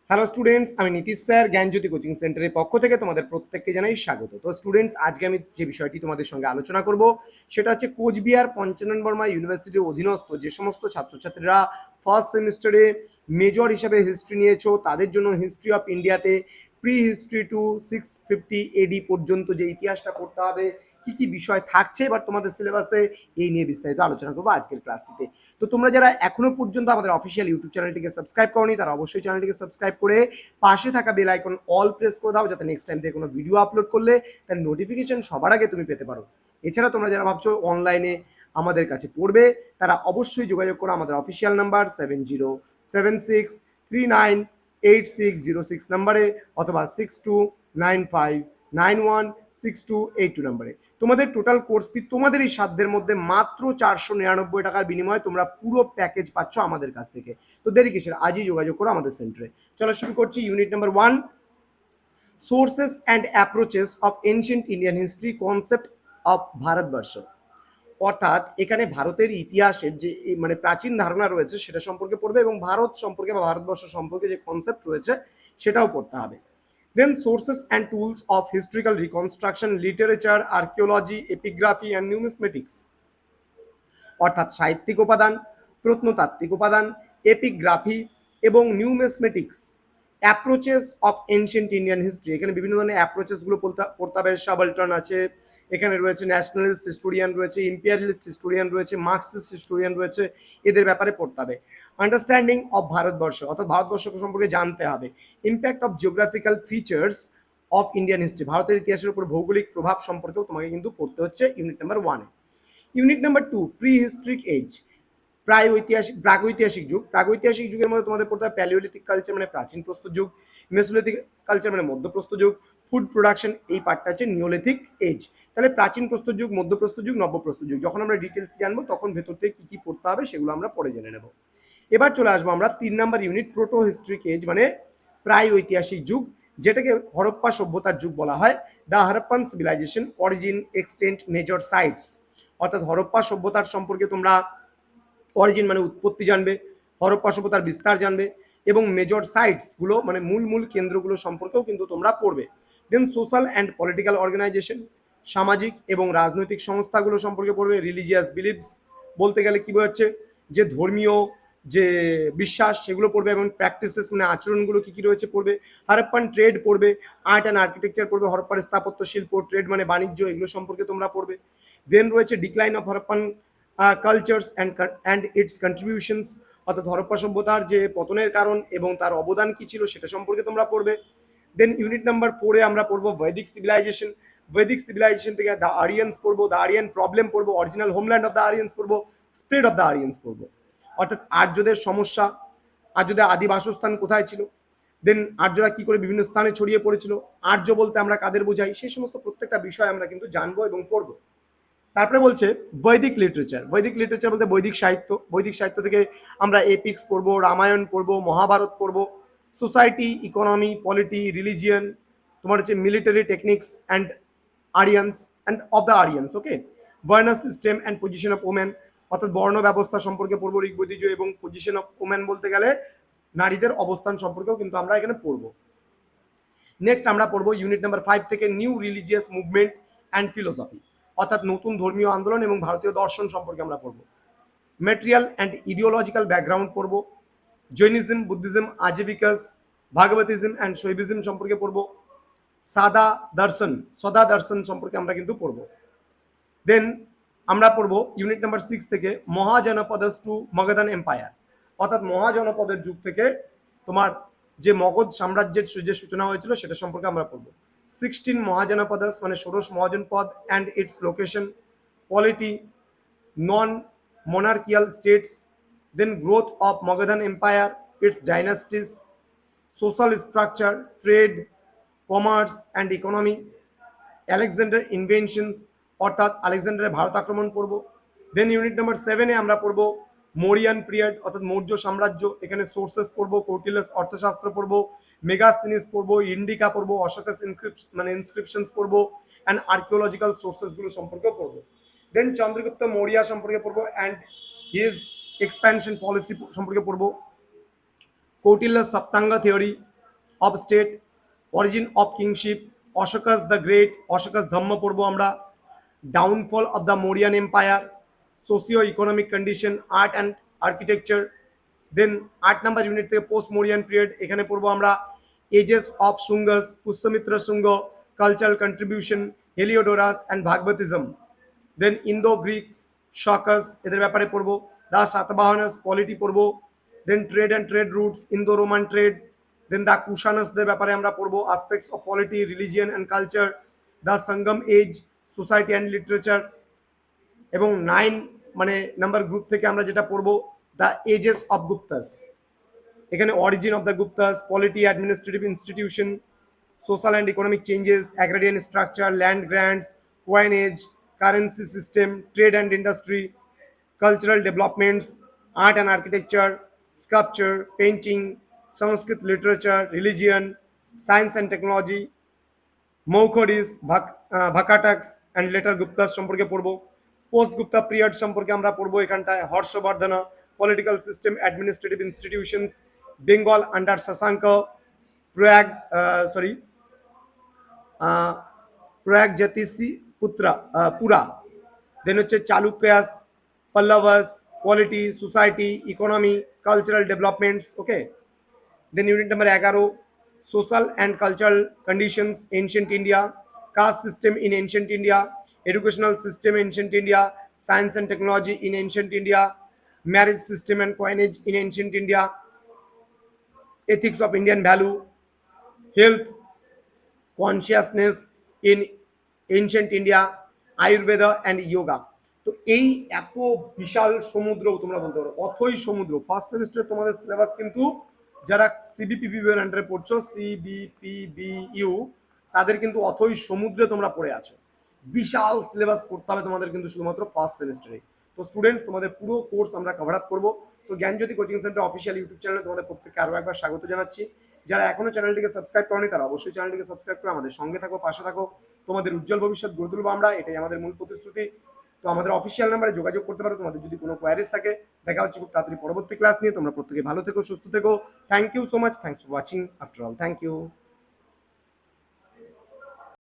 Hello students, আমি Nitish sir জ্ঞানজ্যোতি coaching সেন্টারের পক্ষ থেকে তোমাদের প্রত্যেককে জানাই স্বাগত। তো স্টুডেন্টস, আজকে আমি যে বিষয়টি তোমাদের সঙ্গে আলোচনা করব সেটা হচ্ছে কোচবিহার পঞ্চানন বর্মা ইউনিভার্সিটির অধীনস্থ যে সমস্ত ছাত্রছাত্রীরা ফার্স্ট সেমিস্টারে মেজর হিসাবে হিস্ট্রি নিয়েছো তাদের জন্য হিস্ট্রি অফ ইন্ডিয়াতে প্রি হিস্ট্রি টু 650 এডি পর্যন্ত যে ইতিহাসটা পড়তে হবে, কি কি বিষয় থাকছে এবার তোমাদের সিলেবাসে, এই নিয়ে বিস্তারিত আলোচনা করবো আজকের ক্লাসটিতে। তো তোমরা যারা এখনো পর্যন্ত আমাদের অফিসিয়াল ইউটিউব চ্যানেলটিকে সাবস্ক্রাইব করোনি তারা অবশ্যই চ্যানেলটিকে সাবস্ক্রাইব করে পাশে থাকা বেল আইকন অল প্রেস করে দাও, যাতে নেক্সট টাইম থেকে কোনো ভিডিও আপলোড করলে তার নোটিফিকেশন সবার আগে তুমি পেতে পারো। এছাড়া তোমরা যারা ভাবছো অনলাইনে আমাদের কাছে পড়বে তারা অবশ্যই যোগাযোগ করো আমাদের অফিসিয়াল নাম্বার 7076398606 নাম্বারে অথবা 6295916282 নাম্বারে। তোমাদের টোটাল কোর্স ফি তোমাদের এই সাধ্যের মধ্যে মাত্র 499 টাকার বিনিময়ে তোমরা পুরো প্যাকেজ পাচ্ছ আমাদের কাছ থেকে। তো দেরি কিসের, আজই যোগাযোগ করো আমাদের সেন্টারে। চলো শুরু করছি। Unit number 1, sources and approaches of ancient Indian history concept of Bharatvarsha. অর্থাৎ এখানে ভারতের ইতিহাসের যে মানে প্রাচীন ধারণা রয়েছে সেটা সম্পর্কে পড়বে এবং ভারত সম্পর্কে বা ভারতবর্ষ সম্পর্কে যে কনসেপ্ট রয়েছে সেটাও পড়তে হবে। Then sources and tools of historical reconstruction, literature, archaeology, epigraphy and numismatics. অর্থাৎ সাহিত্যিক উপাদান, প্রত্নতাত্ত্বিক উপাদান, এপিগ্রাফি এবং numismatics. Approaches of ancient Indian history, এখানে বিভিন্ন ধরনের অ্যাপ্রোচেসগুলো পড়তে হবে। সাবলটন আছে, এখানে রয়েছে ন্যাশনালিস্ট হিস্টোরিয়ান রয়েছে, ইম্পিরিয়ালিস্ট হিস্টোরিয়ান রয়েছে, মার্কসিস্ট হিস্টোরিয়ান রয়েছে, এদের ব্যাপারে পড়তে হবে। আন্ডারস্ট্যান্ডিং অফ ভারতবর্ষ, অর্থাৎ ভারতবর্ষ সম্পর্কে জানতে হবে। Impact of geographical features of Indian history, ভারতের ইতিহাসের উপর ভৌগোলিক প্রভাব সম্পর্কেও তোমাকে কিন্তু পড়তে হচ্ছে ইউনিট নাম্বার 1-এ। Unit number 2, pre historic age, প্রাগৈতিহাসিক যুগ। প্রাগৈতিহাসিক যুগের মধ্যে তোমাদের পড়তে হবে প্যালিওলিথিক কালচার মানে প্রাচীন প্রস্তর যুগ, মেসোলিথিক কালচার মানে মধ্যপ্রস্তর যুগ, ফুড প্রোডাকশন এই পার্টটা হচ্ছে নিওলিথিক এজ। তাহলে প্রাচীন প্রস্তর যুগ, মধ্যপ্রস্তর যুগ, নব্যপ্রস্তর যুগ, যখন আমরা ডিটেলস জানবো তখন ভেতর থেকে কি কি পড়তে হবে সেগুলো আমরা পরে জেনে নেব। এবার চলে আসবো আমরা 3 number unit, protohistoric age মানে প্রায় ঐতিহাসিক যুগ, যেটাকে হরপ্পা সভ্যতার যুগ বলা হয়। The Harappan civilization, origin, extent, major sites. অর্থাৎ হরপ্পা সভ্যতার সম্পর্কে তোমরা অরিজিন মানে উৎপত্তি জানবে, হরপ্পা সভ্যতার বিস্তার জানবে এবং মেজর সাইটসগুলো মানে মূল মূল কেন্দ্রগুলো সম্পর্কেও কিন্তু তোমরা পড়বে। Then social and political organization, সামাজিক এবং রাজনৈতিক সংস্থাগুলো সম্পর্কে পড়বে। রিলিজিয়াস বিলিভস বলতে গেলে কি বোঝাচ্ছে, যে ধর্মীয় যে বিশ্বাস সেগুলো পড়বে এবং প্র্যাকটিসেস মানে আচরণগুলো কি কি রয়েছে পড়বে। হরপ্পান ট্রেড পড়বে, আর্ট অ্যান্ড আর্কিটেকচার পড়বে, হরপ্পার স্থাপত্য শিল্প, ট্রেড মানে বাণিজ্য, এগুলো সম্পর্কে তোমরা পড়বে। দেন রয়েছে decline of Harappan cultures and it's contributions, অর্থাৎ হরপ্পা সভ্যতার যে পতনের কারণ এবং তার অবদান কি ছিল সেটা সম্পর্কে তোমরা পড়বে। দেন ইউনিট নাম্বার 4-এ আমরা পড়বো বৈদিক সিভিলাইজেশন। বৈদিক সিভিলাইজেশন থেকে দ্য আরিয়ান্স পড়বো, দ্য আরিয়ান প্রবলেম পড়বো, original homeland of the Aryans পড়বো, স্প্রেড অফ দ্য আরিয়ান্স পড়বো, অর্থাৎ আর্যদের সমস্যা, আর্যদের আদি বাসস্থান কোথায় ছিল, দেন আর্যরা কি করে বিভিন্ন স্থানে ছড়িয়ে পড়েছিল, আর্য বলতে আমরা কাদের বোঝাই, সেই সমস্ত প্রত্যেকটা বিষয় আমরা কিন্তু জানবো এবং পড়বো। তারপরে বলছে বৈদিক লিটারেচার। বৈদিক লিটারেচার বলতে বৈদিক সাহিত্য। বৈদিক সাহিত্য থেকে আমরা এপিক্স পড়বো, রামায়ণ পড়বো, মহাভারত পড়বো। সোসাইটি, ইকোনমি, পলিটি, রিলিজিয়ন, তোমার হচ্ছে military techniques and Aryans and of the Aryans. Okay, varna system and position of women, অর্থাৎ বর্ণ ব্যবস্থা সম্পর্কে পড়বো, ঋগ্বৈদিজ, এবং পজিশন অফ ওমেন বলতে গেলে নারীদের অবস্থান সম্পর্কেও কিন্তু আমরা এখানে পড়বো। নেক্সট আমরা পড়বো ইউনিট নাম্বার 5 থেকে new religious movement and philosophy, অর্থাৎ নতুন ধর্মীয় আন্দোলন এবং ভারতীয় দর্শন সম্পর্কে আমরা পড়বো। মেটেরিয়াল অ্যান্ড ইডিওলজিক্যাল ব্যাকগ্রাউন্ড পড়বো। জৈনিজম, বুদ্ধিজম, আজীবিকাস, ভাগবতিজম অ্যান্ড শৈবিজম সম্পর্কে পড়বো। সদা দর্শন সম্পর্কে আমরা কিন্তু পড়বো। দেন আমরা পড়বো ইউনিট নাম্বার 6 থেকে মহাজনপদস টু মগধন এম্পায়ার, অর্থাৎ মহাজনপদের যুগ থেকে তোমার যে মগধ সাম্রাজ্যের যে সূচনা হয়েছিল সেটা সম্পর্কে আমরা পড়বো। 16 মহাজনপদস মানে ষোড়শ মহাজনপদ and its location, polity, non monarchical states, then growth of Magadhan Empire, its dynasties, social structure, trade, commerce and economy, Alexander inventions, অর্থাৎ আলেকজান্ডারের ভারত আক্রমণ পড়বো। দেন ইউনিট নাম্বার 7-এ আমরা পড়বো মৌরিয়ান পিরিয়ড, অর্থাৎ মৌর্য সাম্রাজ্য। এখানে সোর্সেস পড়বো, কৌটিল্যস অর্থশাস্ত্র পড়বো, মেগাস্থিনিস পড়বো, ইন্ডিকা পড়বো, অশোকাস ইনস্ক্রিপশনস পড়বো অ্যান্ড আর্কিওলজিক্যাল সোর্সেসগুলো সম্পর্কেও পড়বো। দেন চন্দ্রগুপ্ত মৌর্য সম্পর্কে পড়বো অ্যান্ড হিজ এক্সপ্যানশন পলিসি সম্পর্কে পড়বো। Kautilya Saptanga theory, of state, origin of kingship, Ashoka's the great, Ashoka's Dhamma পড়বো আমরা, downfall of the Mauryan empire, socio economic condition, art and architecture. Then 8 number unit থেকে পোস্ট মৌরিয়ান পিরিয়ড, এখানে পড়বো আমরা ages of Shungas, Pushyamitra Shunga, cultural contribution, Heliodorus and Bhagavatism. Then Indo Greeks, Shakas, এদের ব্যাপারে পড়বো। The Satavahanas, polity পড়বো। Then trade and trade routes, Indo Roman trade. Then the কুশানাসদের ব্যাপারে আমরা পড়বো, aspects of polity, religion and culture. The Sangam age, society and literature. এবং 9 মানে নাম্বার গ্রুপ থেকে আমরা যেটা পড়বো, দ্য এজেস অফ গুপ্তাস, এখানে origin of the Guptas, polity, administrative institution, social and economic changes, agrarian structure, land grants, coinage, currency system, trade and industry, cultural developments, art and architecture, sculpture, painting, Sanskrit literature, religion, science and technology, Maukharis, Vakatakas and later Guptas সম্পর্কে পড়বো। Post Gupta period সম্পর্কে আমরা পড়বো এখানটায় Harshavardhana, political system, administrative institutions, Bengal under Shashanka, Prayag Pragjyotishpura. Then হচ্ছে Chalukyas, Pallavas, polity, society, economy, cultural developments. Okay, then unit number 11, social and cultural conditions, ancient India, caste system in ancient India, educational system ancient India, science and technology in ancient India, marriage system and coinage in ancient India, ethics of Indian value, health consciousness in ancient India, Ayurveda and yoga. তো এই এত বিশাল সমুদ্র তোমরা বলতে পারো, অথই সমুদ্র। First সেমিস্টারে তোমাদের সিলেবাস কিন্তু যারা সিবিপিবিউ এর আন্ডারে পড়ছো, সিবিপিবিইউ, তাদের কিন্তু অথই সমুদ্রে তোমরা পড়ে আছো। বিশাল সিলেবাস করতে হবে তোমাদের কিন্তু শুধুমাত্র ফার্স্ট সেমিস্টারে। তো স্টুডেন্টস, তোমাদের পুরো কোর্স আমরা কভার আপ করবো। তো জ্ঞানজ্যোতি কোচিং সেন্টার অফিসিয়াল ইউটিউব চ্যানেলে তোমাদের প্রত্যেককে আরও একবার স্বাগত জানাচ্ছি। যারা এখনো চ্যানেলটিকে সাবস্ক্রাইব করনি তারা অবশ্যই চ্যানেলটিকে সাবস্ক্রাইব করে আমাদের সঙ্গে থাকো, পাশে থাকো। তোমাদের উজ্জ্বল ভবিষ্যৎ গড়ে তুলবো আমরা, এটাই আমাদের মূল প্রতিশ্রুতি। তো আমাদের অফিসিয়াল নাম্বারে যোগাযোগ করতে পারো তোমাদের যদি কোনো কোয়ারিজ থাকে। দেখা হচ্ছে খুব তাড়াতাড়ি পরবর্তী ক্লাস নিয়ে। তোমরা প্রত্যেকে ভালো থেকো, সুস্থ থেকো। Thank you so much, thanks for watching after all, thank you.